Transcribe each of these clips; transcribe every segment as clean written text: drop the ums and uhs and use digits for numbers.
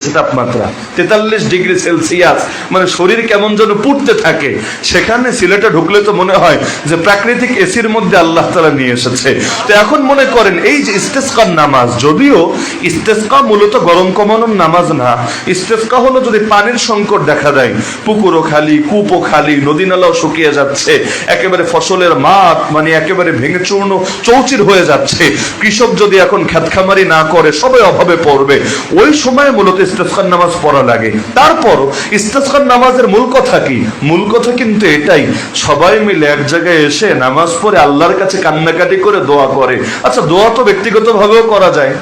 তাপমাত্রা 43 degree Celsius, মানে শরীর কেমন যেন পুড়তে থাকে। সেখানে সিলেটে ঢুকলে তো মনে হয় যে প্রাকৃতিক এসির মধ্যে আল্লাহ তাআলা নিয়ে এসেছে। তো এখন মনে করেন এই যে ইস্তেসকার নামাজ, যদিও ইস্তেসকা মূলত গরম কমানোর নামাজ না, ইস্তেসকা হলো যদি পানির সংকট দেখা দেয়, পুকুরও খালি, কূপও খালি, নদী নালাও শুকিয়ে যাচ্ছে, একেবারে ফসলের মাঠ মানে একেবারে ভেঙে চূর্ণ চৌচির হয়ে যাচ্ছে, কৃষক যদি এখন খেতখামারি না করে সবাই অভাবে পড়বে, ওই সময় মূলত ইস্তেসকার নামাজ পড়া লাগে। তারপর ইস্তেসকার নামাজের মূল কথা কি? মূল কথা কিন্তু এটাই, সবাই মিলে এক জায়গায় এসে নামাজ পড়ে আল্লাহর কাছে কান্নাকাটি করে দোয়া করে। আচ্ছা, দোয়া তো ব্যক্তিগতভাবেও করা যায়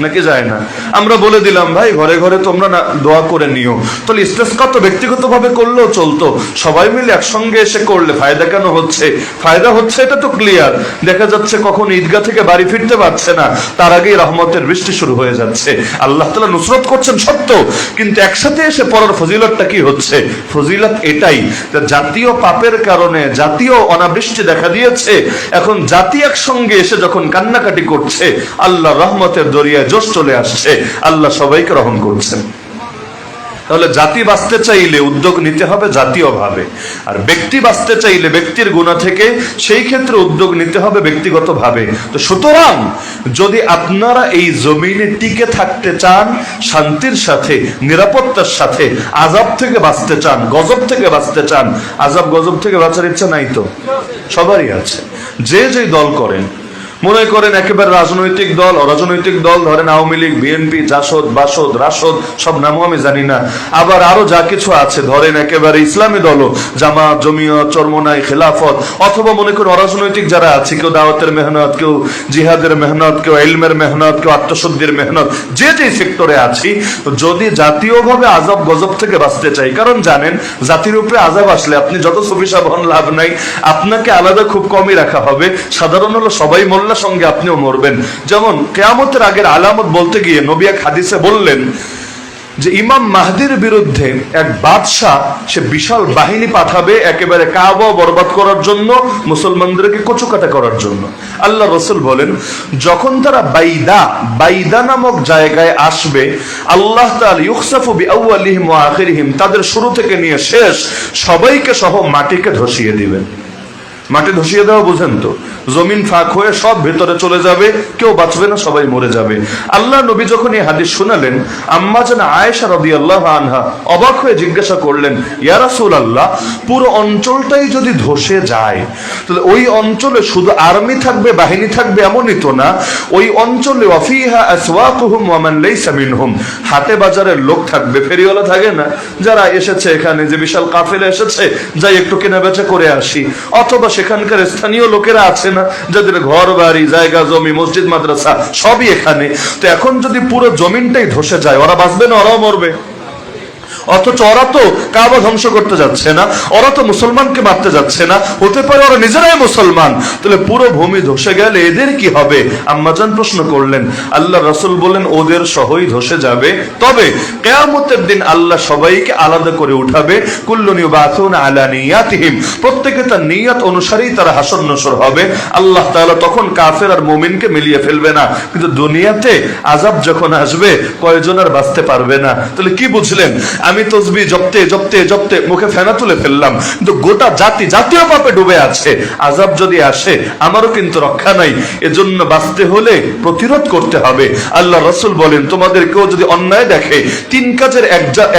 নাকি যায় না? আমরা বলে দিলাম ভাই ঘরে ঘরে তোমরা না দোয়া করে নিও, তাহলে ইস্তেসকা তো ব্যক্তিগতভাবে করলেও চলতো, সবাই মিলে একসঙ্গে এসে করলে ফায়দা কেন হচ্ছে? ফায়দা হচ্ছে এটা তো ক্লিয়ার, দেখা যাচ্ছে কখন ঈদগাহ থেকে বাড়ি ফিরতে পারছে না, তার আগেই রহমতের বৃষ্টি শুরু হয়ে যাচ্ছে, আল্লাহ তাআলা নুসরত করছেন সত্য, কিন্তু একসাথে এসে পড়ার ফজিলতটা কি হচ্ছে? ফজিলত এটাই যে জাতীয় পাপের কারণে জাতীয় অনাবৃষ্টি দেখা দিয়েছে, এখন জাতি একসঙ্গে এসে যখন কান্নাকাটি করছে, আল্লাহ রহমতের দরিয়া জোশ চলে আসছে, আল্লাহ সবাইকে রহম করছেন। তাহলে জাতি বাঁচতে চাইলে উদ্যোগ নিতে হবে জাতীয়ভাবে, আর ব্যক্তি বাঁচতে চাইলে ব্যক্তির গুনাহ থেকে সেই ক্ষেত্রে উদ্যোগ নিতে হবে ব্যক্তিগতভাবে। তো সুতরাং যদি আপনারা এই জমিনে টিকে থাকতে চান, শান্তির সাথে, নিরাপত্তার সাথে, আযাব থেকে বাঁচতে চান, গজব থেকে বাঁচতে চান, আযাব গজব থেকে বাঁচার ইচ্ছা নাই তো সবারই আছে, যে যেই দল করেন, মনে করেন একেবারে রাজনৈতিক দল, অরাজনৈতিক দল, ধরেন আওয়ামী লীগ, বিএনপি, জাসদ, বাসদ, রাসদ, সব নামও আমি জানি না, আবার আরো যা কিছু আছে, ধরেন একেবারে ইসলামী দলও, জামাত, জমিয়ত, চরমনাই, খেলাফত, অথবা মনে করেন অরাজনৈতিক যারা আছে, কেউ দাওয়াতের মেহনত, কেউ জিহাদের মেহনত, কেউ ইলমের মেহনত, কেউ আত্মশুদ্ধির মেহনত, যে যে সেক্টরে আছি, যদি জাতীয়ভাবে আযাব গজব থেকে বাঁচতে চাই, কারণ জানেন জাতির উপরে আযাব আসলে আপনি যত সুফিসাব হন লাভ নাই, আপনাকে আলাদা খুব কমই রাখা হবে, সাধারণ হলো সবাই মোল্লা সঙ্গে আপনিও মরবেন। যেমন কিয়ামতের আগের আলামত বলতে গিয়ে নবী এক হাদিসে বললেন যে ইমাম মাহদির বিরুদ্ধে এক বাদশাহ সে বিশাল বাহিনী পাঠাবে একেবারে কাবা বরবাদ করার জন্য, মুসলমানদেরকে কচুকাটা করার জন্য। আল্লাহ রাসূল বলেন যখন তারা বাইদা নামক জায়গায় আসবে, আল্লাহ তাআলা ইউখসাফু বিআউয়ালিহিম ওয়া আখিরিহিম, তাদের শুরু থেকে নিয়ে শেষ সবাইকে সহ মাটিকে ধসিয়ে দিবেন। মাটি ধসিয়ে দেওয়া বুঝেন তো, জমিন ফাঁক হয়ে সব ভেতরে চলে যাবে, কেউ বাঁচবে না, সবাই মরে যাবে। আল্লাহ নবী যখন এই হাদিস শোনালেন, আম্মা জান আয়েশা রাদিয়াল্লাহু আনহা অবাক হয়ে জিজ্ঞাসা করলেন, ইয়া রাসূলুল্লাহ, পুরো অঞ্চলটাই যদি ধসে যায় তাহলে ওই অঞ্চলে শুধু আর্মি থাকবে, বাহিনী থাকবে এমনই তো না, ওই অঞ্চলে ওয়াফিহা আসওয়াকুহুম ওয়া মান লাইসা মিনহুম, হাটে বাজারের লোক থাকবে, ফেরিওয়ালা থাকে না, যারা এসেছে এখানে, যে বিশাল কাফেলা এসেছে, যাই একটু কেনাবেচা করে আসি, অথবা সেখানকার স্থানীয় লোকেরা আছে না, যাদের ঘর বাড়ি, জায়গা জমি, মসজিদ, মাদ্রাসা সবই এখানে। তো এখন যদি পুরো জমিনটাই ধসে যায়, ওরা বাঁচবে না, ওরাও মরবে। অথচ ওরা তো কাবা ধ্বংস করতে যাচ্ছে না, ওরা তো মুসলমানকে মারতে যাচ্ছে না, হতে পারে ওরা নিজেরাই মুসলমান, তাহলে পুরো ভূমি ধসে গেলে এদের কি হবে? আম্মাজান প্রশ্ন করলেন, আল্লাহ রাসূল বলেন ওদের সহই ধসে যাবে, তবে কিয়ামতের দিন আল্লাহ সবাইকে আলাদা করে উঠাবে, কুল্লুন ইউবাসুনা আলা নিয়াতিহিম, প্রত্যেকে তার নিয়ত অনুসারেই তারা হাসর নসর হবে। আল্লাহ তাআলা তখন কাফের আর মুমিনকে মিলিয়ে ফেলবে না, কিন্তু দুনিয়াতে আযাব যখন আসবে কয়জন আর বাঁচতে পারবে না। তাহলে কি বুঝলেন? আমি তসবিহ জপতে জপতে জপতে মুখে ফেনা তুলে ফেললাম, কিন্তু গোটা জাতীয় পাপে ডুবে আছে, আযাব যদি আসে আমারও কিন্তু রক্ষা নাই। এজন্য বাঁচতে হলে প্রতিরোধ করতে হবে। আল্লাহ রাসূল বলেন তোমাদের কেউ যদি অন্যায় দেখে, তিন কাজের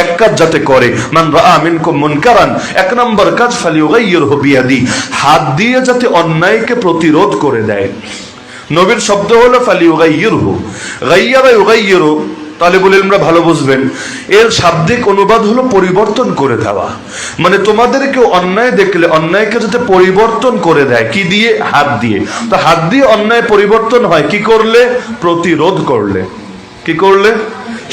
এক কাজ যাতে করে, মান রাআ মিনকুম মুনকারান, এক নম্বর কাজ ফালিয়ুগাইয়িরহু বিয়াদি, হাত দিয়ে যাতে অন্যায়কে প্রতিরোধ করে দেয়। নবীর শব্দ হলো ফালিয়ুগাইয়িরহু, গায়্যারা ইউগাইয়িরু, তালেবুল ইলমরা ভালো বুঝবেন, এর শাব্দিক অনুবাদ হলো পরিবর্তন করে দেওয়া, মানে তোমাদের কেউ অন্যায় দেখলে অন্যায়কে যাতে পরিবর্তন করে দেয়, কি দিয়ে? হাত দিয়ে। তো হাত দিয়ে অন্যায় পরিবর্তন হয় কি করলে? প্রতিরোধ করলে। কি করলে?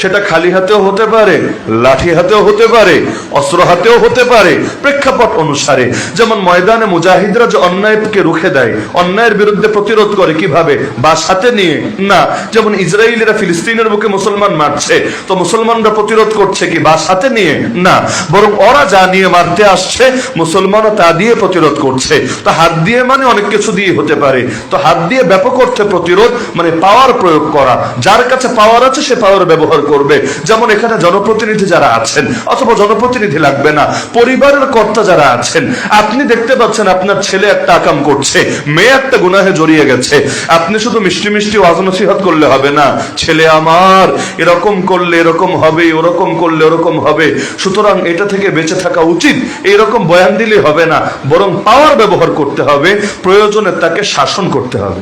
সেটা খালি হাতেও হতে পারে, লাঠি হাতেও হতে পারে, অস্ত্র হাতেও হতে পারে, প্রেক্ষাপট অনুসারে। যেমন ময়দানে মুজাহিদরা যে অন্যায়কে রুখে দেয়, অন্যায়ের বিরুদ্ধে প্রতিরোধ করে কিভাবে? বাঁশ হাতে নিয়ে না, যেমন ইসরায়েলিরা ফিলিস্তিনের বুকে মুসলমান মারছে, তো মুসলমানরা প্রতিরোধ করছে কি বাঁশ হাতে নিয়ে? না, বরং ওরা যা নিয়ে মারতে আসছে মুসলমানও তা দিয়ে প্রতিরোধ করছে। তো হাত দিয়ে মানে অনেক কিছু দিয়ে হতে পারে, তো হাত দিয়ে ব্যাপক অর্থে প্রতিরোধ মানে পাওয়ার প্রয়োগ করা, যার কাছে পাওয়ার আছে সে পাওয়ার ব্যবহার করবে। যেমন এখানে জনপ্রতিনিধি যারা আছেন, অথবা জনপ্রতিনিধি লাগবে না, পরিবারের কর্তা যারা আছেন, আপনি দেখতে পাচ্ছেন আপনার ছেলে একটা আকাম করছে, মেয়ে একটা গুনাহে জড়িয়ে গেছে, আপনি শুধু মিষ্টি মিষ্টি ওয়াজ নসিহত করলে হবে না, ছেলে আমার এরকম করলে এরকম হবে, ওরকম করলে ওরকম হবে, সুতরাং এটা থেকে বেঁচে থাকা উচিত, এইরকম বয়ান দিলে হবে না, বরং পাওয়ার ব্যবহার করতে হবে, প্রয়োজনে তাকে শাসন করতে হবে।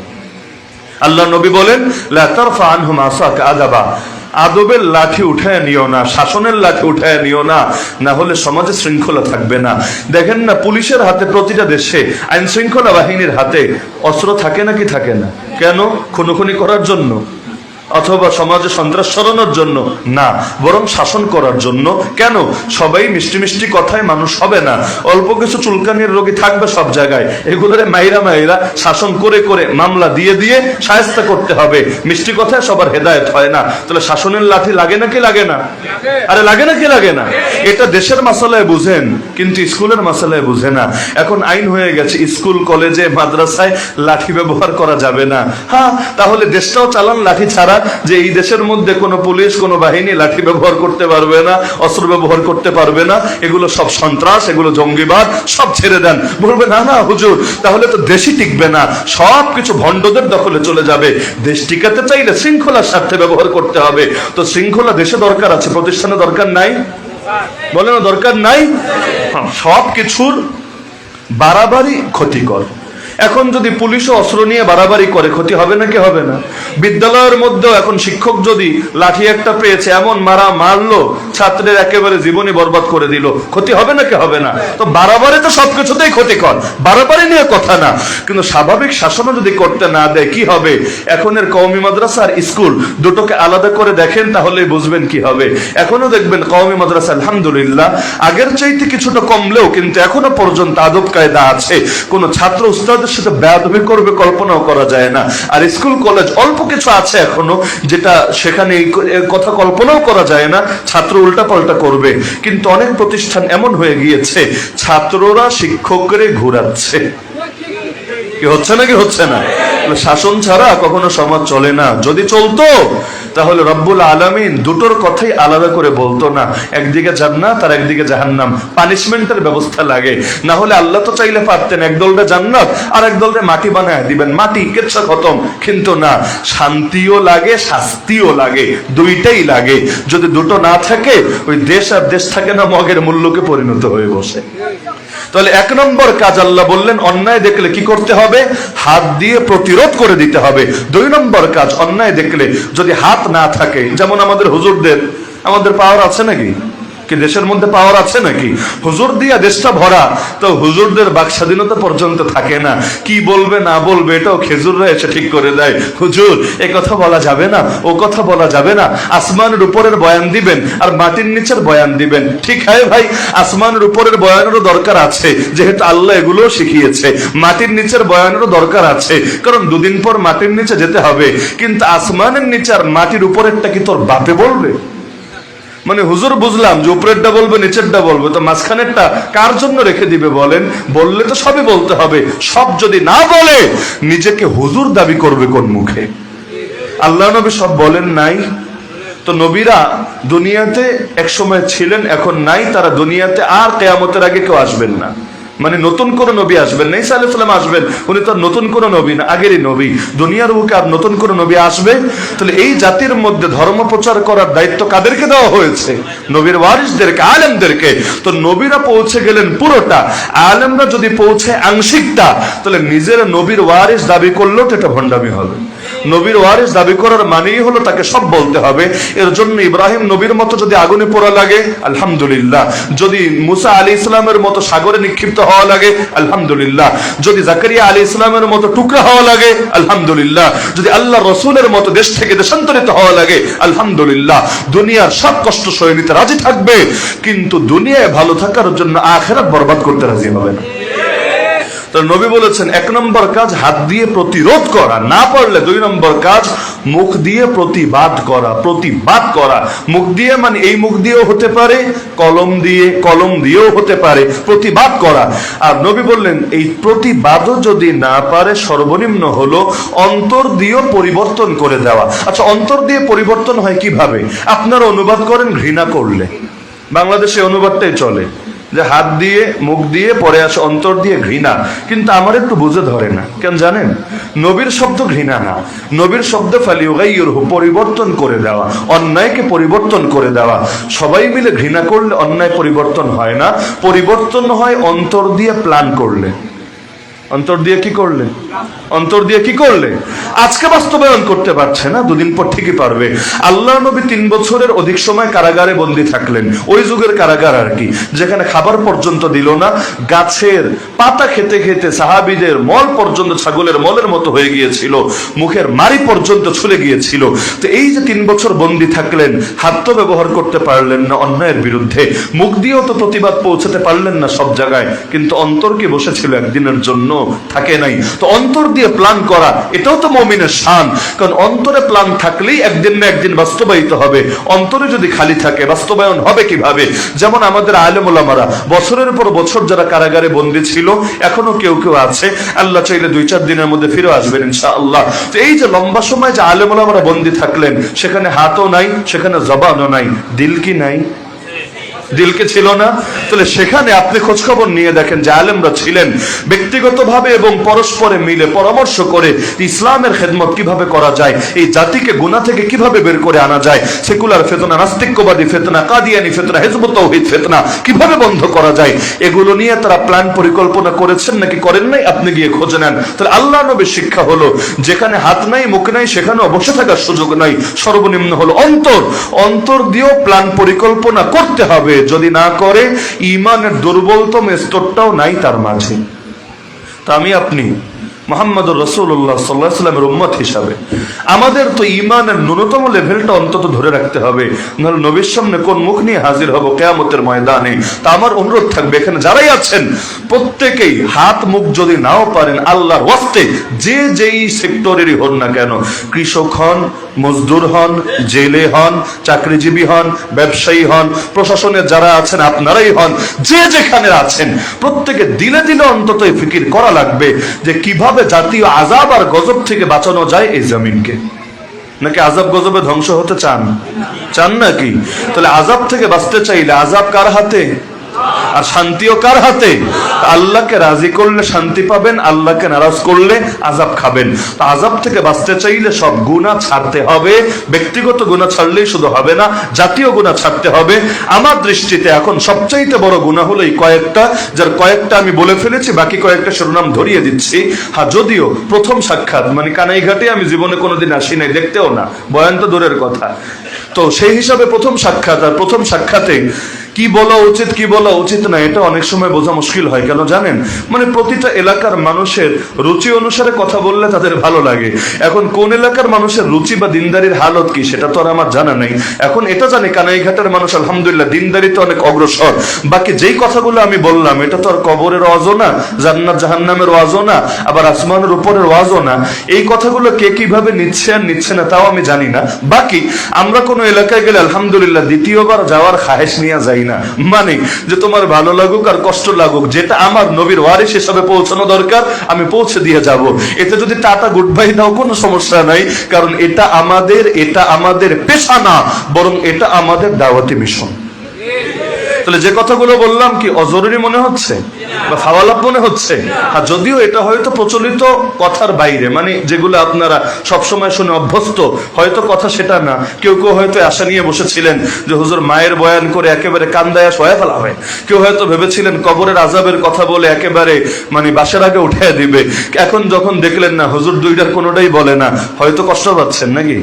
আল্লাহ নবী বলেন, লা তারফা আনহুম আসাকা আদাবা, আদবের লাঠি উঠায় নিও না, শাসনের লাঠি উঠায় নিও না, না হলে সমাজে শৃঙ্খলা থাকবে না। দেখেন না, পুলিশের হাতে, প্রতিটা দেশে আইন শৃঙ্খলা বাহিনীর হাতে অস্ত্র থাকে নাকি থাকে না? কেন? খুনোখুনি করার জন্য, অথবা সমাজে সন্ত্রাস ছড়ানোর জন্য না, বরং শাসন করার জন্য। কেন? সবাই মিষ্টি মিষ্টি কথায় মানুষ হবে না, অল্প কিছু চুলকানির রোগী থাকবে সব জায়গায়, এগুলোরে মাইরা শাসন করে করে মামলা দিয়ে দিয়ে শায়েস্তা করতে হবে। মিষ্টি কথায় সবার হেদায়েত হয় না, তাহলে শাসনের লাঠি লাগে নাকি লাগে না? আরে লাগে নাকি লাগে না? এটা দেশের মাসালায় বুঝেন, কিন্তু স্কুলের মাসালায় বুঝে না। এখন আইন হয়ে গেছে স্কুল কলেজে মাদ্রাসায় লাঠি ব্যবহার করা যাবে না। হ্যাঁ, তাহলে দেশটাও চালান লাঠি ছাড়া, যে এই দেশের মধ্যে কোনো পুলিশ কোনো বাহিনী লাঠি ব্যবহার করতে পারবে না, অস্ত্র ব্যবহার করতে পারবে না, এগুলো সব সন্ত্রাস, এগুলো জঙ্গিবাদ, সব ছেড়ে দেন। বলবে না না হুজুর, তাহলে তো দেশই টিকবে না, সব কিছু ভণ্ডদের দখলে চলে যাবে। দেশ টিকাতে চাইলে শৃঙ্খলার স্বার্থে ব্যবহার করতে হবে। তো শৃঙ্খলা দেশে দরকার আছে, প্রতিষ্ঠানে দরকার নাই? বলে না দরকার নাই? সব কিছুর বাড়াবাড়ি ক্ষতিকর। এখন যদি পুলিশও অস্ত্র নিয়ে বাড়াবাড়ি করে, ক্ষতি হবে নাকি হবে না? বিদ্যালয়ের মধ্যেও এখন শিক্ষক যদি লাঠি একটা পেয়েছে, এমন মারলো, ছাত্রের একেবারে জীবনই বরবাদ করে দিল, ক্ষতি হবে নাকি হবে না? তো বাড়াবাড়ি তো সবকিছুতেই ক্ষতিকর, বাড়াবাড়ি নিয়ে কথা না, কিন্তু স্বাভাবিক শাসনও যদি করতে না দেয় কি হবে? এখনের কওমি মাদ্রাসা আর স্কুল দুটোকে আলাদা করে দেখেন, তাহলে বুঝবেন কি হবে। এখনো দেখবেন কওমি মাদ্রাসা আলহামদুলিল্লাহ আগের চাইতে কিছুটা কমলেও কিন্তু এখনো পর্যন্ত আদব কায়দা আছে, কোন ছাত্র উস্তাদের সাথে বেয়াদবি করবে কল্পনাও করা যায় না। আর স্কুল কলেজ অল্প কিছু আছে এখনো, যেটা সেখানে কথা কল্পনাও করা যায় না, ছাত্র উল্টা পাল্টা করবে। কিন্তু অনেক প্রতিষ্ঠান এমন হয়ে গিয়েছে, ছাত্ররা শিক্ষকরে ঘুরাচ্ছে। কি হচ্ছে নাকি হচ্ছে না? শাসন ছাড়া কখনো সমাজ চলে না। যদি চলতো তাহলে রব্বুল আলামিন দুটোর কথাই আলাদা করে বলতো না, একদিকে জান্নাত আর একদিকে জাহান্নাম, পানিশমেন্টের ব্যবস্থা লাগে। না হলে আল্লাহ তো চাইলে পারতেন একদলটা জান্নাত আর একদলটা মাটি বানায় দিবেন, মাটি কেচ্ছা খতম। কিন্তু না, শান্তিও লাগে শাস্তিও লাগে, দুইটাই লাগে। যদি দুটো না থাকে, ওই দেশ আর দেশ থাকে না, মগের মূল্যকে পরিণত হয়ে বসে। তাহলে এক নম্বর কাজ আল্লাহ বললেন, অন্যায় দেখলে কি করতে হবে? হাত দিয়ে প্রতিরোধ করে দিতে হবে। দুই নম্বর কাজ, অন্যায় দেখলে যদি হাত না থাকে, যেমন আমাদের হুজুরদের, আমাদের পাওয়ার আছে নাকি? কি দেশের মধ্যে পাওয়ার আছে নাকি? হুজুর দিয়া দেশটা ভরা, তো হুজুরদের বাক স্বাধীনতা পর্যন্ত থাকে না। কি বলবে না বলবে এটাও খেজুররা এসে ঠিক করে দেয়। হুজুর এ কথা বলা যাবে না, ও কথা বলা যাবে না। আসমানের উপরের বয়ান দিবেন আর মাটির নিচের বয়ান দিবেন, ঠিক হয় ভাই? আসমানের উপরের বয়ানেরও দরকার আছে, যেহেতু আল্লাহ এগুলো শিখিয়েছে। মাটির নিচের বয়ানেরও দরকার আছে, কারণ দুদিন পর মাটির নিচে যেতে হবে। কিন্তু আসমানের নিচে আর মাটির উপরেরটা কি তোর বাপে বলবে? মানে হুজুর বুঝলাম যে উপরেরটা বলবে নিচেরটা বলবে, তো মাঝখানেরটা কার জন্য রেখে দিবে বলেন? বললে তো সবই বলতে হবে। সব যদি না বলে, নিজেকে হুজুর দাবি করবে কোন মুখে? আল্লাহ নবী সব বলেন নাই? তো নবীরা দুনিয়াতে এক সময় ছিলেন, এখন নাই, তারা দুনিয়াতে আর কিয়ামতের আগে কেউ আসবেন না। মানে নতুন কোন নবী আসবেন না। ঈসা আলাইহিস সালাম আসবেন, উনি তো নতুন কোন নবী না, আগেরই নবী। দুনিয়ার বুকে আর নতুন কোন নবী আসবে? তাহলে এই জাতির মধ্যে ধর্ম প্রচার করার দায়িত্ব কাদেরকে দেওয়া হয়েছে? নবীর ওয়ারিসদেরকে, আলেমদেরকে। তো নবীরা পৌঁছে গেলেন পুরোটা, আলেমরা যদি পৌঁছে আংশিকটা, তাহলে নিজের নবীর ওয়ারিস দাবি করলেও তো এটা ভণ্ডামি হবে। নবীর ওয়ারিস দাবি করার মানেই হলো তাকে সব বলতে হবে। এর জন্য ইব্রাহিম নবীর মতো যদি আগুনে পোড়া লাগে, আলহামদুলিল্লাহ। যদি মুসা আলী ইসলামের মতো সাগরে নিক্ষিপ্ত হওয়া লাগে, আলহামদুলিল্লাহ। যদি জাকারিয়া আলী ইসলামের মতো টুকরা হওয়া লাগে, আলহামদুলিল্লাহ। যদি আল্লাহ রসুলের মতো দেশ থেকে দেশান্তরিত হওয়া লাগে, আলহামদুলিল্লাহ। দুনিয়ার সব কষ্ট সয়ে নিতে রাজি থাকবে, কিন্তু দুনিয়ায় ভালো থাকার জন্য আখিরাত বরবাদ করতে রাজি হবে না। তো নবী বলেছেন এক নম্বর কাজ হাত দিয়ে প্রতিরোধ করা, না পারলে দুই নম্বর কাজ মুখ দিয়ে প্রতিবাদ করা। মুখ দিয়ে মানে এই মুখ দিয়েও হতে পারে, কলম দিয়েও হতে পারে, প্রতিবাদ করা। আর নবী বললেন এই প্রতিবাদও যদি না পারে সর্বনিম্ন হলো অন্তর দিয়েও পরিবর্তন করে দেওয়া। আচ্ছা, অন্তর দিয়ে পরিবর্তন হয় কিভাবে? আপনারা অনুবাদ করেন ঘৃণা করলে, বাংলাদেশে অনুবাদটাই চলে যে হাত দিয়ে মুখ দিয়ে পরে আসে অন্তর দিয়ে ঘৃণা, কিন্তু আমার একটু বুঝে ধরে না কেন জানেন? নবীর শব্দ ঘৃণা না, নবীর শব্দ ফালিউগাইয়িরহু, পরিবর্তন করে দেওয়া, অন্যায়কে পরিবর্তন করে দেওয়া। সবাই মিলে ঘৃণা করলে অন্যায় পরিবর্তন হয় না, পরিবর্তন হয় অন্তর দিয়ে প্ল্যান করলে। অন্তর দিয়ে কি করলে? আজকে বাস্তবায়ন করতে পারছে না, দুদিন পর ঠিকই পারবে। আল্লাহ নবী 3 বছরের অধিক সময় কারাগারে বন্দী থাকলেন, ওই যুগের কারাগার আর কি, যেখানে খাবার পর্যন্ত দিল না, গাছের পাতা খেতে খেতে সাহাবীদের মল পর্যন্ত ছাগলের মলের মতো হয়ে গিয়েছিল, মুখের মাড়ি পর্যন্ত ছুলে গিয়েছিল। তো এই যে 3 বছর বন্দী থাকলেন, হাত তো ব্যবহার করতে পারলেন না অন্যায়ের বিরুদ্ধে, মুখ দিয়েও তো প্রতিবাদ পৌঁছাতে পারলেন না সব জায়গায়, কিন্তু অন্তর কি বসেছিল একদিনের জন্য? থাকে নাই। তো অন্তর দিয়ে প্ল্যান করা, এটাও তো মুমিনের শান, কারণ অন্তরে প্ল্যান থাকলেই একদিন না একদিন বাস্তবায়িত হবে। অন্তরে যদি খালি থাকে বাস্তবায়ন হবে কিভাবে? যেমন আমাদের আলেম ওলামারা বছরের পর বছর যারা কারাগারে বন্দী ছিল, এখনো কেউ কেউ আছে, আল্লাহ চাইলে 2-4 দিনের মধ্যে ফিরে আসবেন ইনশাআল্লাহ। তো এই যে লম্বা সময় যে আলেম ওলামারা বন্দী থাকলেন, সেখানে হাতও নাই, সেখানে জবানও নাই, দিল কি নাই? দিলকে ছিল না? তাহলে সেখানে আপনি খোঁজখবর নিয়ে দেখেন যে আলেমরা ছিলেন ব্যক্তিগতভাবে এবং পরস্পরে মিলে পরামর্শ করে ইসলামের খেদমত কিভাবে করা যায়, এই জাতিকে গুনাহ থেকে কিভাবে বের করে আনা যায়, সেকুলার ফিতনা, নাস্তিকবাদী ফিতনা, কাদিয়ানি ফিতনা, হিজবুত তাওহীদ ফিতনা কিভাবে বন্ধ করা যায়, এগুলো নিয়ে তারা প্ল্যান পরিকল্পনা করেছেন নাকি করেন নাই, আপনি গিয়ে খোঁজে নেন। তাহলে আল্লাহ নবীর শিক্ষা হলো যেখানে হাত নাই মুখ নাই সেখানে বসে থাকার সুযোগ নাই, সর্বনিম্ন হলো অন্তর দিয়েও প্ল্যান পরিকল্পনা করতে হবে। যদি না করে ঈমানের দুর্বলতম স্তরটাও নাই তার মাঝে। তা আমি আপনি মুহাম্মদুর রাসূলুল্লাহ সাল্লাল্লাহু আলাইহি ওয়াসাল্লামের উম্মত হিসাবে আমাদের তো ঈমানের ন্যূনতম লেভেলটা অন্তত ধরে রাখতে হবে, নাহলে নবীর সামনে কোন মুখ নিয়ে হাজির হব কিয়ামতের ময়দানে। তা আমার অনুরোধ থাকবে এখানে যারাই আছেন প্রত্যেকেই হাত মুখ যদি নাও পারেন, আল্লাহর ওয়াস্তে যে যেই সেক্টরেরই হন না কেন, কৃষক হন, মজদুর হন, জেলে হন, চাকরিজীবী হন, ব্যবসায়ী হন, প্রশাসনের যারা আছেন আপনারাই হন, যে যেখানে আছেন প্রত্যেকে দিলে দিলে অন্তত এই ফিকির করা লাগবে যে কিভাবে জাতীয় আযাব আর গজব থেকে বাঁচানো যায় এই জমিনকে। নাকি আযাব গজবে ধ্বংস হতে চান নাকি? তাহলে আযাব থেকে বাঁচতে চাইলে আযাব কার হাতে আর শান্তিও কার হাতে? আল্লাহকে রাজি করলে শান্তি পাবেন, আল্লাহকে নারাজ করলে আযাব খাবেন। তো আযাব থেকে বাঁচতে চাইলে সব গুনাহ ছাড়তে হবে, ব্যক্তিগত গুনাহ ছাড়লেই শুধু হবে না, জাতীয় গুনাহ ছাড়তে হবে। আমার দৃষ্টিতে এখন সবচাইতে বড় গুনাহ হলো এই কয়েকটা, যার কয়েকটা আমি বলে ফেলেছি, বাকি কয়েকটা শিরোনাম ধরিয়ে দিচ্ছি। হ্যাঁ, যদিও প্রথম সাক্ষাৎ মানে কানাইঘাটে আমি জীবনে কোনোদিন আসি নাই, দেখতেও না, বয়ান তো দূরের কথা। তো সেই হিসাবে প্রথম সাক্ষাৎ, আর প্রথম সাক্ষাতে কি বলা উচিত কি বলা উচিত না এটা অনেক সময় বোঝা মুশকিল হয়। কেন জানেন? মানে প্রতিটা এলাকার মানুষের রুচি অনুসারে কথা বললে তাদের ভালো লাগে। এখন কোন এলাকার মানুষের রুচি বা দিনদারির হালত কি সেটা তো আর আমার জানা নাই। এখন এটা জানি কানাইঘাটের মানুষ আলহামদুলিল্লাহ দিনদারিতে অনেক অগ্রসর। বাকি যেই কথাগুলো আমি বললাম এটা তো আর কবরের ওয়াজও না, জান্নাত জাহান্নামের ওয়াজও না, আবার আসমানের উপরের ওয়াজও না। এই কথাগুলো কে কিভাবে নিচ্ছে আর নিচ্ছে না তাও আমি জানি না। বাকি আমরা কোনো এলাকায় গেলে আলহামদুলিল্লাহ দ্বিতীয়বার যাওয়ার খাহেশ নিয়ে যাই না, মানে যে তোমার ভালো লাগুক আর কষ্ট লাগুক, যেটা আমার নবীর ওয়ারিস হিসাবে পৌঁছানো দরকার আমি পৌঁছে দিয়ে যাব। এতে যদি টাটা গুড বাই দাও কোনো সমস্যা নাই, কারণ এটা আমাদের পেশা না, বরং এটা আমাদের দাওয়াতি মিশন। তাহলে যে কথাগুলো বললাম কি অজরুরি মনে হচ্ছে বা ফাওয়ালাপ মনে হচ্ছে? আর যদিও এটা হয়তো প্রচলিত কথার বাইরে, মানে যেগুলো আপনারা সবসময় শুনে অভ্যস্ত, হয়তো কথা সেটা না। কেউ কেউ হয়তো আশা নিয়ে বসেছিলেন যে হুজুর মায়ের বয়ান করে একেবারে কান্দায়া শোয়া ফেলা হয়, কেউ হয়তো ভেবেছিলেন কবরের আযাবের কথা বলে একেবারে মানে বাসার আগে উঠে দিবে। এখন যখন দেখলেন না হুজুর দুইটার কোনোটাই বলে না, হয়তো কষ্ট পাচ্ছেন নাকি?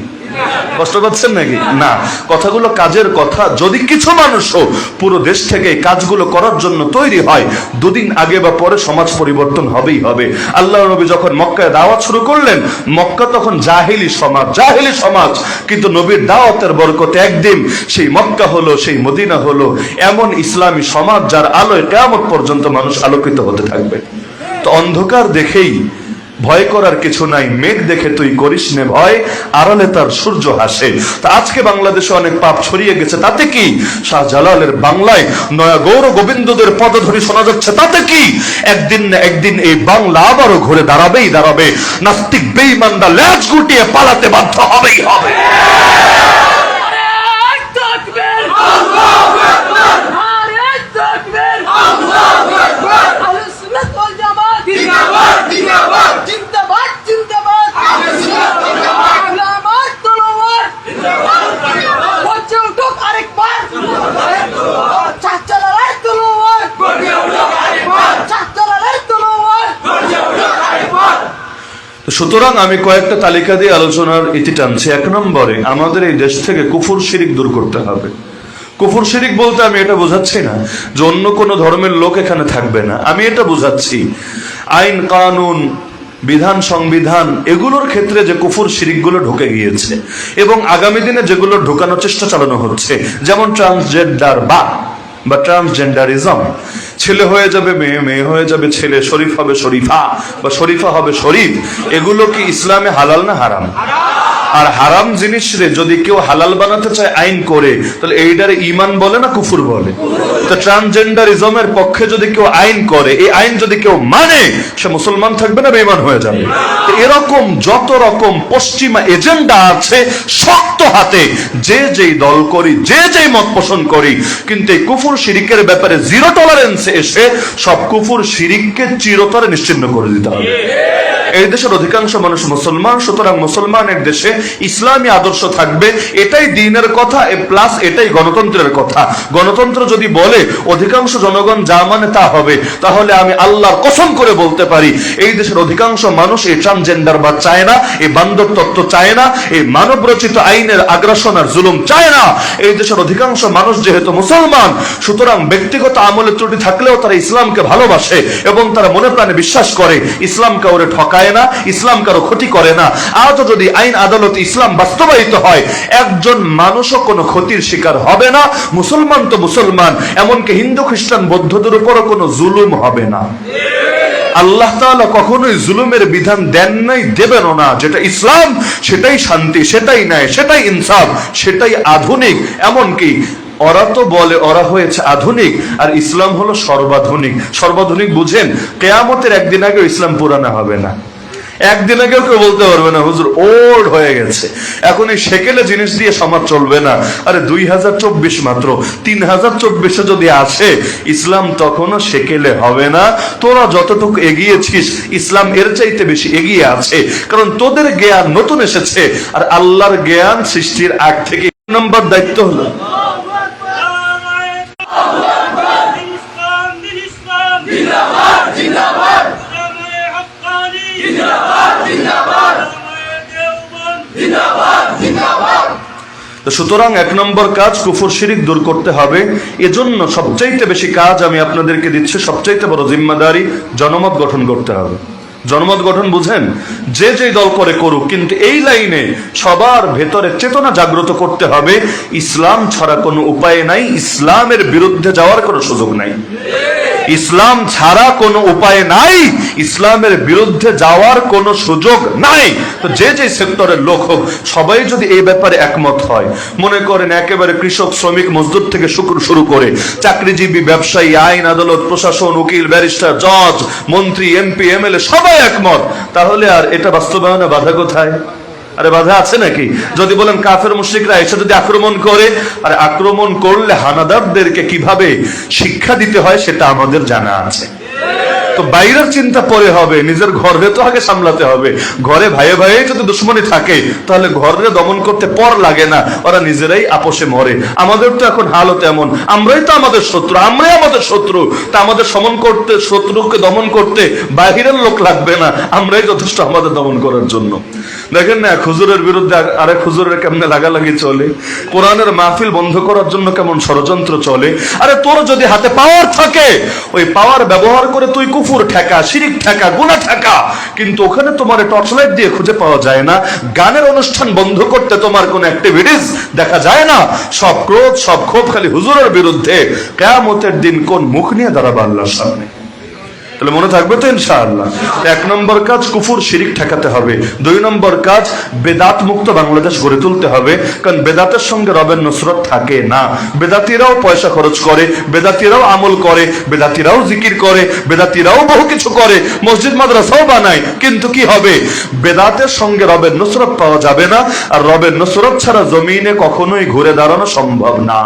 কষ্ট পাচ্ছেন নাকি? না, কথাগুলো কাজের কথা। যদি কিছু মানুষও পুরো দেশ থেকে কাজগুলো করার জন্য তৈরি হয়, দুদিন আগে বা পরে সমাজ পরিবর্তন হবেই হবে। আল্লাহ নবী যখন মক্কায় দাওয়াত শুরু করলেন, মক্কা তখন জাহেলি সমাজ, কিন্তু নবীর দাওয়াতের বরকতে একদিন সেই মক্কা হলো, সেই মদিনা হলো এমন ইসলামী সমাজ যার আলোয় কিয়ামত পর্যন্ত মানুষ আলোকিত হতে থাকবে। তো অন্ধকার দেখেই ভয় করার কিছু নাই, মেঘ দেখে তুই করিস নে ভয়, আড়ালে তার সূর্য হাসে। তা আজকে বাংলাদেশে অনেক পাপ ছড়িয়ে গেছে, তাতে কি? শাহজালালের বাংলায় নয়া গৌর গোবিন্দদের পদধ্বনি শোনা যাচ্ছে, তাতে কি? একদিন না একদিন এই বাংলা আবারও ঘুরে দাঁড়াবেই দাঁড়াবে। নাস্তিক বেঈমানরা লেজ গুটিয়ে পালাতে বাধ্য হবেই হবে। সুতরাং আমি কয়েকটা তালিকা দিয়ে আলোচনার ইতি টানছি। 1 নম্বরে, আমাদের এই দেশ থেকে কুফর শিরিক দূর করতে হবে। কুফর শিরিক বলতে আমি এটা বোঝাচ্ছি না যে অন্য কোনো ধর্মের লোক এখানে থাকবে না, আমি এটা বোঝাচ্ছি আইন কানুন বিধান সংবিধান এগুলোর ক্ষেত্রে যে কুফর শিরিকগুলো ঢুকে গিয়েছে এবং আগামী দিনে যেগুলো ঢোকানোর চেষ্টা চালানো হচ্ছে, যেমন ট্রান্সজেন্ডার বা ট্রান্সজেন্ডারিজম, ছেলে হয়ে যাবে মেয়ে, মেয়ে হয়ে যাবে ছেলে, শরীফ হবে শরীফা বা শরীফা হবে শরীফ, এগুলো কি ইসলামে হালাল না হারাম? আর হারাম জিনিস রে যদি কেউ হালাল বানাতে চায় আইন করে, তাহলে এইটারে ঈমান বলে না কুফর বলে? তো ট্রান্সজেন্ডারিজমের পক্ষে যদি কেউ আইন করে, এই আইন যদি কেউ মানে, সে মুসলমান থাকবে না বেঈমান হয়ে যাবে? এরকম যত রকম পশ্চিমা এজেন্ডা আছে শক্ত হাতে যে যেই দল করি, যে যেই মত পোষণ করি, কিন্তু এই কুফর শিরিকের ব্যাপারে জিরো টলারেন্সে এসে সব কুফর শিরিককে চিরতরে নিশ্চিহ্ন করে দিতে হবে। এই দেশের অধিকাংশ মানুষ মুসলমান, সুতরাং মুসলমানের দেশে ইসলামী আদর্শ থাকবে, এটাই দ্বীনের কথা, প্লাস এটাই গণতন্ত্রের কথা। গণতন্ত্র যদি বলে অধিকাংশ জনগণ যা মানে তা হবে, তাহলে আমি আল্লাহর কসম করে বলতে পারি এই দেশের অধিকাংশ মানুষ এই ট্রান্সজেন্ডার বা চায় না, এই বান্দর তত্ত্ব চায় না, এই মানব রচিত আইনের আগ্রাসন আর জুলুম চায় না। এই দেশের অধিকাংশ মানুষ যেহেতু মুসলমান, সুতরাং ব্যক্তিগত আমলে ত্রুটি থাকলেও তারা ইসলামকে ভালোবাসে এবং তারা মনে প্রাণে বিশ্বাস করে ইসলাম কাউরে ঠকায় না, ইসলাম কারো ক্ষতি করে না। আজও যদি আইন আদালত ইসলাম বাস্তবায়িত হয়, একজন মানুষও কোনো ক্ষতির শিকার হবে না। মুসলমান তো মুসলমান, এমনকি হিন্দু খ্রিস্টান বৌদ্ধদের উপরও কোনো জুলুম হবে না। আল্লাহ তাআলা কখনোই জুলুমের বিধান দেন নাই, দেবেনও না। যেটা ইসলাম সেটাই শান্তি, সেটাই ন্যায়, সেটাই ইনসাফ, সেটাই আধুনিক। এমনকি ওরা তো বলে ওরা হয়েছে আধুনিক, আর ইসলাম হলো সর্বাধুনিক। সর্বাধুনিক বুঝেন? কিয়ামতের একদিন আগে ইসলাম পুরানা হবে না, একদিন আগেও কেউ বলতে পারবে না হুজুর ওল্ড হয়ে গেছে, এখন এই সেকেলে জিনিস দিয়ে সমাজ চলবে না। আরে 2024 মাত্র, 3024 যদি আসে ইসলাম তখনও সেকেলে হবে না। তোরা যতটুকু এগিয়েছিস ইসলাম এর চাইতে বেশি এগিয়ে আছে, কারণ তোদের জ্ঞান নতুন এসেছে, আর আল্লাহর জ্ঞান সৃষ্টির আগ থেকে। নম্বর দায়িত্ব হলো সুতরাং 1 নম্বর কাজ কুফর শিরিক দূর করতে হবে। এজন্য সবচাইতে বেশি কাজ আমি আপনাদেরকে দিচ্ছি, সবচাইতে বড় জিম্মাদারি জনমত গঠন করতে হবে। জনমত গঠন বুঝেন? যে যেই দল করে করুক, কিন্তু এই লাইনে সবার ভেতরে চেতনা জাগ্রত করতে হবে ইসলাম ছাড়া কোনো উপায় নাই, ইসলামের বিরুদ্ধে যাওয়ার কোনো সুযোগ নাই। ইসলাম ছাড়া কোনো উপায় নাই, ইসলামের বিরুদ্ধে যাওয়ার কোনো সুযোগ নাই। তো যে যে সেক্টরের লোক হোক, সবাই যদি এই ব্যাপারে একমত হয়, মনে করেন একেবারে কৃষক শ্রমিক মজদুর থেকে শুরু করে চাকরিজীবী ব্যবসায়ী আইন আদালত প্রশাসন উকিল ব্যারিস্টার জজ মন্ত্রী এমপি এমএলএ সবাই একমত, তাহলে আর এটা বাস্তবায়নে বাধা কোথায়? আরে বাধা আছে নাকি? যদি বলেন কাফের মুশরিকরা এসে যদি আক্রমণ করে, আর আক্রমণ করলে হানাদারদেরকে কিভাবে শিক্ষা দিতে হয় সেটা আমাদের জানা আছে। তো বাইরের চিন্তা পরে হবে, নিজের ঘরে তো আগে সামলাতে হবে। ঘরে ভাইয়ে ভাইয়ে যদি দুশ্মনী থাকে, তাহলে ঘরে দমন করতে পর লাগে না, ওরা নিজেরাই আপোষে মরে। আমাদের তো এখন হালত এমন, আমরাই তো আমাদের শত্রু, আমরাই আমাদের শত্রু। তা আমাদের সমন করতে, শত্রুকে দমন করতে বাহিরের লোক লাগবে না, আমরাই যথেষ্ট আমাদের দমন করার জন্য। দেখেন না, হুজুরের বিরুদ্ধে আরেক হুজুরের কেমনে লাগালাগি চলে, কোরআনের মাহফিল বন্ধ করার জন্য কেমন ষড়যন্ত্র চলে। আরে তোর যদি হাতে পাওয়ার থাকে, ওই পাওয়ার ব্যবহার করে তুই কুফর ঠেকা, শিরিক ঠেকা, গুনাহ ঠেকা, কিন্তু ওখানে তোমার টর্চলাইট দিয়ে খুঁজে পাওয়া যায় না। গানের অনুষ্ঠান বন্ধ করতে তোমার কোন অ্যাক্টিভিটিস দেখা যায় না। সব ক্রোধ সব ক্ষোভ খালি হুজুরের বিরুদ্ধে। কিয়ামতের দিন কোন মুখ নিয়ে দাঁড়াবে আল্লাহর সামনে? তাহলে মনে থাকবে তো ইনশাআল্লাহ। এক নম্বর কাজ কুফর শিরিক ঠেকাতে হবে। দুই নম্বর কাজ বেদাত মুক্ত বাংলাদেশ গড়ে তুলতে হবে, কারণ বেদাতের সঙ্গে রবের নুসরত থাকে না। বেদাতিরাও পয়সা খরচ করে, বেদাতিরাও আমল করে, বেদাতিরাও জিকির করে, বেদাতিরাও বহু কিছু করে, মসজিদ মাদ্রাসাও বানায়, কিন্তু কি হবে? বেদাতের সঙ্গে রবের নুসরত পাওয়া যাবে না, আর রবের নুসরত ছাড়া জমিনে কখনোই ঘুরে দাঁড়ানো সম্ভব না।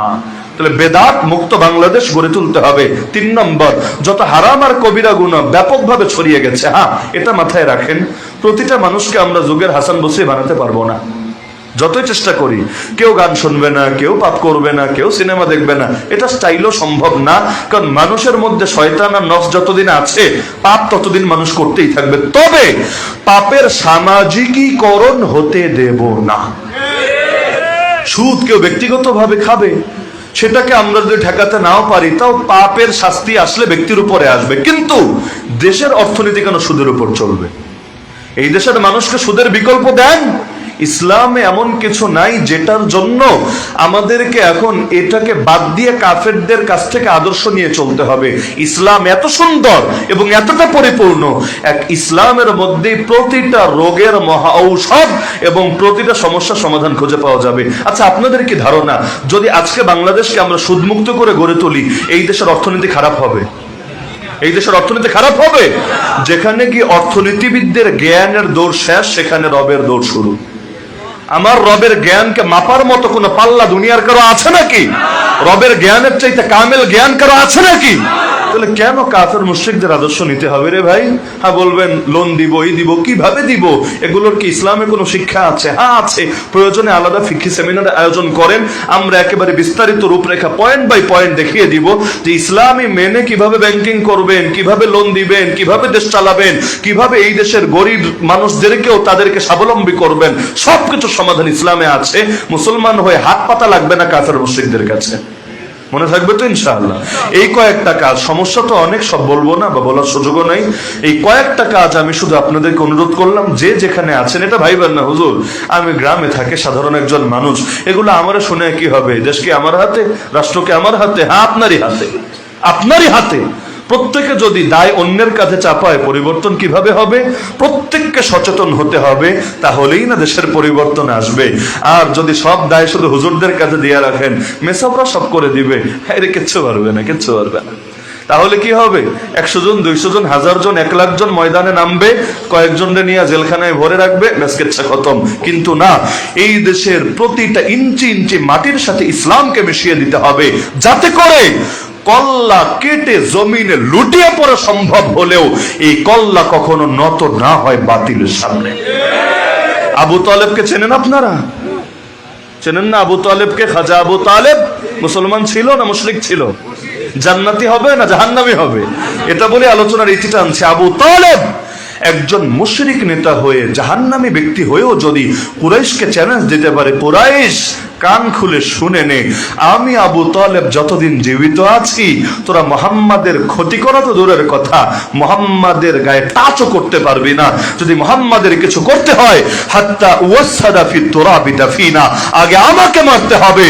তাহলে বেদাত মুক্ত বাংলাদেশ গড়ে তুলতে হবে। তিন নম্বর, যত হারাম আর কবিরা গুনাহ ব্যাপকভাবে ছড়িয়ে গেছে, এটা মাথায় রাখেন, প্রতিটা মানুষকে আমরা যুগের হাসান বসরি বানাতে পারবো না, যতই চেষ্টা করি। কেউ গান শুনবে না, কেউ পাপ করবে না, কেউ সিনেমা দেখবে না, এটা স্টাইলও সম্ভব না, কারণ মানুষের মধ্যে শয়তান আর নফস যতদিন আছে পাপ ততদিন মানুষ করতেই থাকবে। তবে পাপের সামাজিকীকরণ হতে দেব না। সুদ কেউ ব্যক্তিগতভাবে খাবে, সেটাকে আমরা যদি ঠেকাতে নাও পারি, তাও পাপের শাস্তি আসলে ব্যক্তির উপরে আসবে, কিন্তু দেশের অর্থনীতি কেন সুদের উপর চলবে? এই দেশের মানুষকে সুদের বিকল্প দেন। ইসলামে এমন কিছু নাই যেটার জন্য আমাদেরকে এখন এটাকে বাদ দিয়ে কাফেরদের কাছ থেকে আদর্শ নিয়ে চলতে হবে। ইসলাম এত সুন্দর এবং এতটা পরিপূর্ণ, এক ইসলামের মধ্যে প্রতিটা রোগের মহা ঔষধ এবং প্রতিটা সমস্যার সমাধান খুঁজে পাওয়া যাবে। আচ্ছা, আপনাদের কি ধারণা, যদি আজকে বাংলাদেশকে আমরা সুদমুক্ত করে গড়ে তুলি, এই দেশের অর্থনীতি খারাপ হবে? এই দেশের অর্থনীতি খারাপ হবে? যেখানে কি অর্থনীতিবিদদের জ্ঞানের দৌড় শেষ, সেখানে রবের দৌড় শুরু। আমার রবের জ্ঞানকে মাপার মতো কোন পাল্লা দুনিয়ার কারো আছে নাকি? রবের জ্ঞানের চাইতে কামেল জ্ঞান কারো আছে নাকি? তাহলে কেন কাফের মুশরিকদের আদর্শ নিতে হবে রে ভাই? বলবেন লোন দিব, এই দিব, কিভাবে দিব? এগুলোর কি ইসলামে কোনো শিক্ষা আছে? আছে। প্রয়োজনে আলাদা ফিকহি সেমিনার আয়োজন করেন, আমরা একেবারে বিস্তারিত রূপরেখা পয়েন্ট বাই পয়েন্ট দেখিয়ে দিব যে ইসলামী মেনে কিভাবে ব্যাংকিং করবেন, কিভাবে লোন দিবেন, কিভাবে দেশ চালাবেন, কিভাবে এই দেশের গরিব মানুষদেরকেও তাদেরকে স্বাবলম্বী করবেন। সবকিছু সমাধান ইসলামে আছে। মুসলমান হয়ে হাত পাতা লাগবে না কাফের মুশরিকদের কাছে। মনে থাকবে তো ইনশাআল্লাহ? এই কয়েকটা কাজ, সমস্যা তো অনেক, সব বলবো না বা বলার সুযোগও নাই। এই কয়েকটা কাজ আমি শুধু আপনাদেরকে অনুরোধ করলাম, যে যেখানে আছেন, এটা ভাইবেন না হুজুর আমি গ্রামে থাকি, সাধারণ একজন মানুষ, এগুলো আমারে শুনে কি হবে? দেশ কি আমার হাতে? রাষ্ট্র কি আমার হাতে? আপনারই হাতে, আপনারই হাতে। প্রত্যেকে যদি দায় অন্যের কাছে চাপায়, পরিবর্তন কিভাবে হবে? প্রত্যেককে সচেতন হতে হবে, তাহলেই না দেশের পরিবর্তন আসবে। আর যদি সব দায় শুধু হুজুরদের কাছে দিয়ে রাখেন, মেসাবরা সব করে দিবে, এর কিচ্ছু পারবে না, কিচ্ছু পারবে না। তাহলে কি হবে? 100 জন, 200 জন, 1000 জন, 1 লাখ জন ময়দানে নামবে, কয়েকজনকে নিয়ে জেলখানায় ভরে রাখবে, ব্যাস কেচ্ছা খতম। কিন্তু না, এই দেশের প্রতিটা ইঞ্চি ইঞ্চি মাটির সাথে ইসলামকে মিশিয়ে দিতে হবে, যাতে করে কল্লা কেটে জমিনে লুটিয়ে পড়া সম্ভব হলেও এই কল্লা কখনো নত না হয় বাতিলের সামনে। আবু তালেবকে চেনেন আপনারা? চেনেন না আবু তালেবকে? খাজা আবু তালেব মুসলমান ছিল না মুশরিক ছিল? জান্নাতি হবে না জাহান্নামী হবে? এটা বলে আলোচনার ইতি টানছে। আবু তালেব একজন মুশরিক নেতা হয়ে, জাহান্নামী ব্যক্তি হয়েও যদি কুরাইশকে চ্যালেঞ্জ দিতে পারে, কুরাইশ কান খুলে শুনে নে, আমি আবু তালেব যতদিন জীবিত আছি, তোরা মুহাম্মাদের ক্ষতি করা তো দূরের কথা, মুহাম্মাদের গায়ে টাচও করতে পারবি না। যদি মুহাম্মাদের কিছু করতে হয়, হাত্তা ওয়াসাদা ফি তুরাবি দাফিনা, আগে আমাকে মারতে হবে,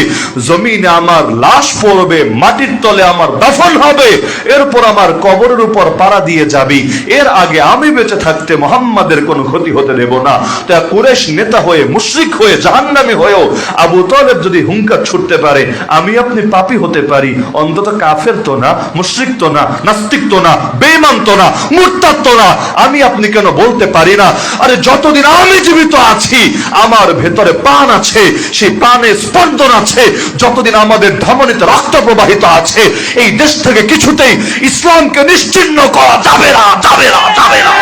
জমিনে আমার লাশ পড়বে, মাটির তলে আমার দাফন হবে, এরপর আমার কবরের উপর পাড়া দিয়ে যাবি, এর আগে আমি বেঁচে থাকতে মুহাম্মাদের কোনো ক্ষতি হতে দেব না। তা কুরাইশ নেতা হয়ে, মুশরিক হয়ে, জাহান্নামী হয়েও আবু তালেব যদি হুঙ্কার ছুটতে পারে, আমি আপনি পাপী হতে পারি, অন্তত কাফের তো না, মুশরিক তো না, নাস্তিক তো না, বেঈমান তো না, মুরতাদ তো না, আমি আপনি কেন বলতে পারি না, আরে যতদিন আমি জীবিত আছি, আমার ভেতরে প্রাণ আছে, সেই প্রাণে স্পন্দন আছে, যতদিন আমাদের ধমনীতে রক্ত প্রবাহিত আছে, এই দেশ থেকে কিছুতেই ইসলামকে নিশ্চিহ্ন করা যাবে না, যাবে না, যাবে না।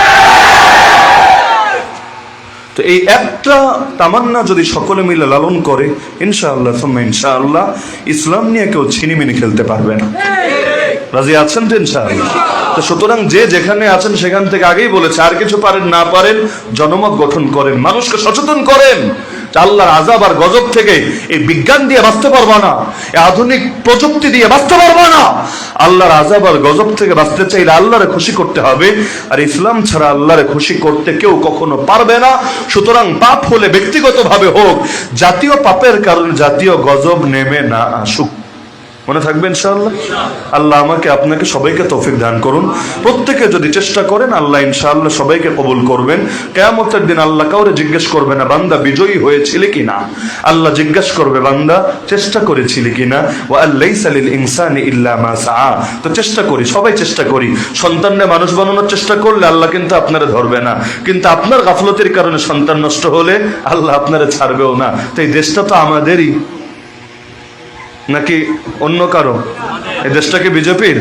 তো এই একটা তামান্না যদি সকলে মিলে লালন করে, ইনশাআল্লাহ ইনশাআল্লাহ ইসলাম নিয়ে কেউ ছিনিমিনি খেলতে পারবে না। রাজি আছেন তো ইনশাআল্লাহ? তো সুতরাং যে যেখানে আছেন সেখান থেকে আগেই বলেছে, আর কিছু পারেন না পারেন, জনমত গঠন করেন, মানুষকে সচেতন করেন। আল্লাহর আযাব আর গজব থেকে এই বিজ্ঞান দিয়ে বাঁচতে পারবা না, এই আধুনিক প্রযুক্তি দিয়ে বাঁচতে পারবা না। আল্লাহর আযাব আর গজব থেকে বাঁচতে চাইলে আল্লাহরে খুশি করতে হবে, আর ইসলাম ছাড়া আল্লাহরে খুশি করতে কেউ কখনো পারবে না। সুতরাং পাপ হলে ব্যক্তিগতভাবে হোক, জাতীয় পাপের কারণে জাতীয় গজব নেমে না আসুক। মনে থাকবে ইনশাআল্লাহ। আল্লাহ আমাকে আপনাকে সবাইকে তৌফিক দান করুন। প্রত্যেকে যদি চেষ্টা করেন আল্লাহ ইনশাআল্লাহ সবাইকে কবুল করবেন। কিয়ামতের দিন আল্লাহ কাউরে জিজ্ঞেস করবে না বান্দা বিজয়ী হয়েছিলে কিনা, আল্লাহ জিজ্ঞেস করবে বান্দা চেষ্টা করেছিলে কিনা। ওয়া আল্লাইসা লিল ইনসানি ইল্লা মা সাআ। তো চেষ্টা করি, সবাই চেষ্টা করি। সন্তানকে মানুষ বানানোর চেষ্টা করলে আল্লাহ কিন্তু আপনারে ধরবে না, কিন্তু আপনার গাফলতের কারণে সন্তান নষ্ট হলে আল্লাহ আপনারে ছাড়বেও না। তো এই দেশটা তো আমাদেরই, নাকি অন্য কারো? এই দেশটাকে বিজেপির,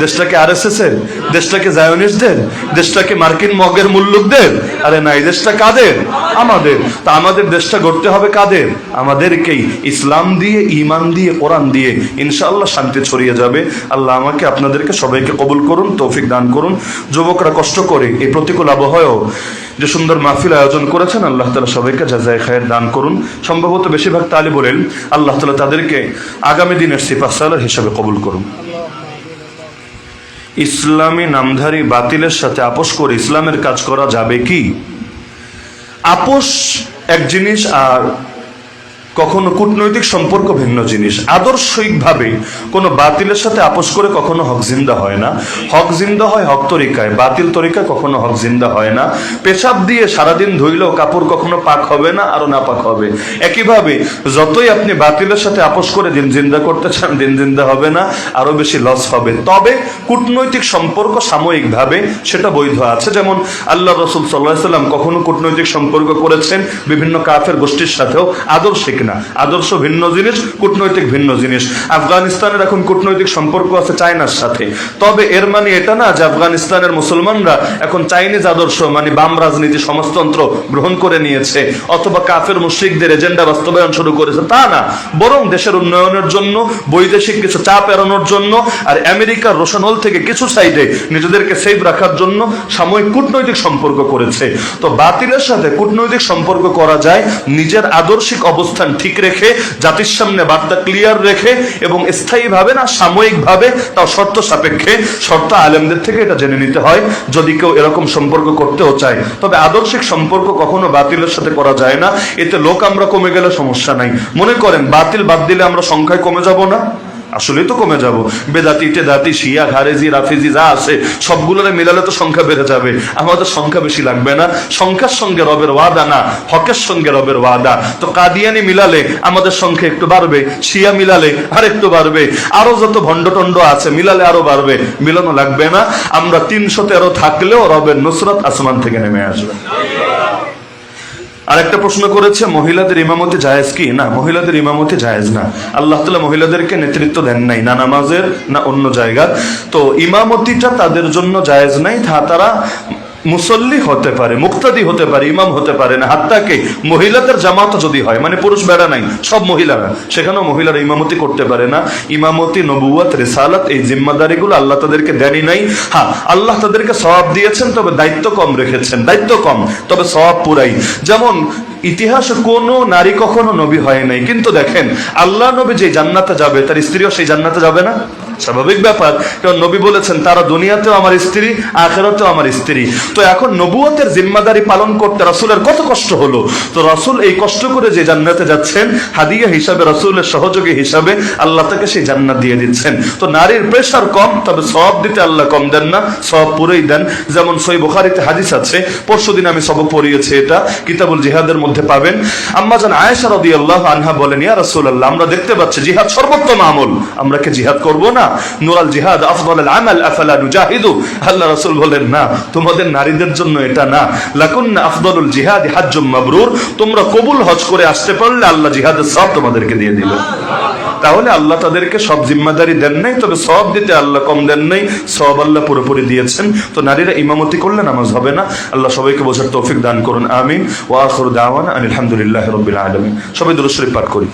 দেশটাকে আরএসএস এর, দেশটাকে জায়োনিস্টদের, দেশটাকে মার্কিন মগের মুল্লুকদের? আরে না, এই দেশটা কাদের? আমাদের। তা আমাদের দেশটা গড়তে হবে কাদের? আমাদেরকেই। ইসলাম দিয়ে, ঈমান দিয়ে, কোরআন দিয়ে ইনশাআল্লাহ শান্তি ছড়িয়ে যাবে। আল্লাহ আমাকে আপনাদেরকে সবাইকে কবুল করুন, তৌফিক দান করুন। যুবকরা কষ্ট করে এই প্রতিকূল আবহাওয়াও যে সুন্দর মাহফিল আয়োজন করেছেন, আল্লাহ তাআলা সবাইকে জাযায়ে খায়ের দান করুন। সম্ভবত বেশিরভাগ তালিব বলেন আল্লাহ তাআলা তাদেরকে আগামী দিনের সিপাহ সালার হিসাবে কবুল করুন। ইসলামী নামধারী বাতিলের সাথে আপোষ করে ইসলামের কাজ করা যাবে কি? আপোষ এক জিনিস, আর কখনো কূটনৈতিক সম্পর্ক ভিন্ন জিনিস। আদর্শিকভাবে কোনো বাতিলের সাথে আপোষ করে কখনো হক জিন্দা হয় না। হক জিন্দা হয় হক তরিকায়, বাতিল তরিকায় কখনো হক জিন্দা হয় না। পেশাব দিয়ে সারাদিন ধুইলেও কাপড় কখনো পাক হবে না, আরো নাপাক হবে। একইভাবে যতই আপনি বাতিলের সাথে আপোষ করে দিন জিন্দা করতে চান, দিন জিন্দা হবে না, আরো বেশি লস হবে। তবে কূটনৈতিক সম্পর্ক সাময়িকভাবে সেটা বৈধ আছে। যেমন আল্লাহ রাসূল সাল্লাল্লাহু আলাইহি ওয়াসাল্লাম কখনো কূটনৈতিক সম্পর্ক করেছেন বিভিন্ন কাফের গোষ্ঠীর সাথেও। আদর্শিক না, আদর্শ ভিন্ন জিনিস, কূটনৈতিক ভিন্ন জিনিস। আফগানিস্তানের এখন কূটনৈতিক সম্পর্ক আছে চায়নার সাথে। তবে এর মানে এটা না যে আফগানিস্তানের মুসলমানরা এখন চাইনিজ আদর্শ মানে বাম রাজনীতি, সমাজতন্ত্র গ্রহণ করে নিয়েছে, অথবা কাফের মুশরিকদের এজেন্ডা বাস্তবায়ন শুরু করেছে, তা না। বরং দেশের উন্নয়নের জন্য, বৈদেশিক কিছু চাপ এড়ানোর জন্য, আর আমেরিকার রোশনহোল থেকে কিছু সাইডে নিজেদেরকে সেফ রাখার জন্য সাময়িক কূটনৈতিক সম্পর্ক করেছে। তো বাতিলের সাথে কূটনৈতিক সম্পর্ক করা যায় নিজের আদর্শিক অবস্থান ঠিক রেখে, জাতির সামনে বার্তা ক্লিয়ার রেখে, এবং স্থায়ীভাবে না, সাময়িকভাবে, তাও শর্ত সাপেক্ষে। শর্ত আলেমদের থেকে এটা জেনে নিতে হয় যদি কেউ এরকম সম্পর্ক করতেও চায়। তবে আদর্শিক সম্পর্ক কখনো বাতিলের সাথে করা যায় না। এতে লোক আমরা কমে গেলে সমস্যা নাই। মনে করেন বাতিল বাদ দিলে আমরা সংখ্যায় কমে যাব না? আসলেই তো কমে যাব। বেদাতি, টেদাতি, শিয়া, খারেজি, রাফিজি যা আছে সবগুলোরে মিলালে তো সংখ্যা বেড়ে যাবে। আমাদের সংখ্যা বেশি লাগবে না। সংখ্যার সঙ্গে রবের ওয়াদা না, হকের সঙ্গে রবের ওয়াদা। তো কাদিয়ানি মিলালে আমাদের সংখ্যা একটু বাড়বে, শিয়া মিলালে আর একটু বাড়বে, আরো যত ভণ্ডটন্ড আছে মিলালে আরো বাড়বে। মিলানো লাগবে না। আমরা 313 থাকলেও রবের নুসরত আসমান থেকে নেমে আসবে। আরেকটা প্রশ্ন করেছে মহিলাদের ইমামতি জায়েজ কি? না, মহিলাদের ইমামতি জায়েজ না। আল্লাহ তাআলা মহিলাদেরকে নেতৃত্ব দেন নাই, না নামাজের না অন্য জায়গার। তো ইমামতিটা তাদের জন্য জায়েজ নাই। তারা মুসল্লি হতে পারে, মুক্তাদি হতে পারে, ইমাম হতে পারে না। হাত্তাকে মহিলাদের জামাত যদি হয়, মানে পুরুষ বেড়া নাই, সব মহিলারা, সেখানেও মহিলারা ইমামতি করতে পারে না। ইমামতি, নবুয়ত, রিসালাত, এই জিম্মাদারিগুলো আল্লাহ তাদেরকে দেনই নাই। হ্যাঁ, আল্লাহ তাদেরকে সওয়াব দিয়েছেন, তবে দায়িত্ব কম রেখেছেন। দায়িত্ব কম, তবে সওয়াব পুরাই। যেমন ইতিহাসে কোনো নারী কখনো নবী হয় নাই, কিন্তু দেখেন আল্লাহ নবী যে জান্নাতে যাবে তার স্ত্রীও সেই জান্নাতে যাবে না? স্বাভাবিক ব্যাপার। কারণ নবী বলেছেন তারা দুনিয়াতেও আমার স্ত্রী, আখিরাতেও আমার স্ত্রী। তো এখন নবুয়তের জিম্মাদারি পালন করতে রাসূলের কত কষ্ট হলো। তো রাসূল এই কষ্ট করে যে জান্নাতে যাচ্ছেন, হাদিয়া হিসাবে, রাসূলের সহযোগী হিসাবে আল্লাহ তাকে সেই জান্নাত দিয়ে দিচ্ছেন। তো নারীর প্রেশার কম, তবে সওয়াব দিতে আল্লাহ কম দেন না, সওয়াব পুরোই দেন। যেমন সহিহ বুখারীতে হাদিস আছে, পরশুদিন আমি সবক পড়িয়েছি, এটা কিতাবুল জিহাদের মধ্যে পাবেন। আম্মা জান আয়েশা রাদিয়াল্লাহু আনহা বলেন, ইয়া রাসূলুল্লাহ, আমরা দেখতে পাচ্ছি জিহাদ সর্বোত্তম আমল, আমরা কি জিহাদ করব না? নুরাল জিহাদ আফদালুল আমাল আফালা নুজাহিদু। আল্লাহ রাসূল বলেন, না, তোমাদের নারীদের জন্য এটা না। লাকুন্না আফদালুল জিহাদ হাজ্জুম মাবরুর। তোমরা কবুল হজ করে আসতে পারলে আল্লাহ জিহাদের সওয়াব তোমাদেরকে দিয়ে দিবেন। তাহলে আল্লাহ তাদেরকে সব জিম্মাদারি দেন নাই, তবে সওয়াব দিতে আল্লাহ কম দেন নাই, সওয়াব আল্লাহ পুরোপুরি দিয়েছেন। তো নারীরা ইমামতি করলে নামাজ হবে না। আল্লাহ সবাইকে বোঝার তৌফিক দান করুন, আমিন। ওয়া আখিরু দাওয়ানা আলহামদুলিল্লাহি রাব্বিল আলামিন। সবাই দুরূদ শরীফ পাঠ করি।